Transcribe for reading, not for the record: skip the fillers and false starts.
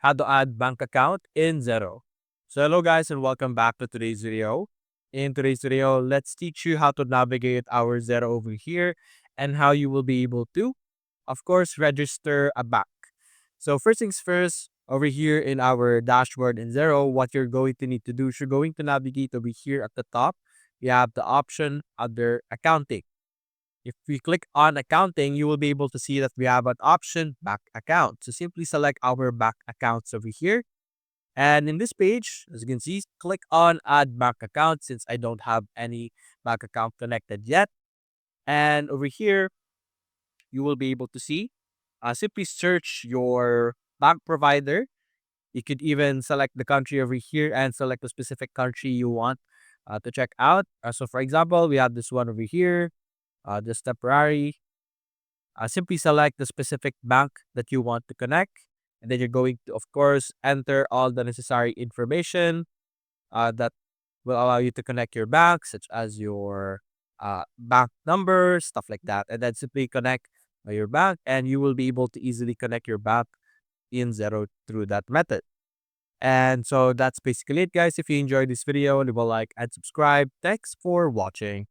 how to add bank account in Xero. So hello guys and welcome back to today's video. In today's video, let's teach you how to navigate our Xero over here and how you will be able to, of course, register a bank. So first things first, over here in our dashboard in Xero, what you're going to need to do is you're going to navigate over here at the top. You have the option under accounting. If we click on accounting, you will be able to see that we have an option bank account. So simply select our bank accounts over here. And in this page, as you can see, click on add bank account since I don't have any bank account connected yet. And over here, you will be able to see, simply search your bank provider. You could even select the country over here and select the specific country you want to check out. So for example, we have this one over here, this temporary. Simply select the specific bank that you want to connect. And then you're going to, of course, enter all the necessary information that will allow you to connect your bank, such as your bank number, stuff like that. And then simply connect your bank, and you will be able to easily connect your bank in Xero through that method. And so that's basically it, guys. If you enjoyed this video, leave a like and subscribe. Thanks for watching.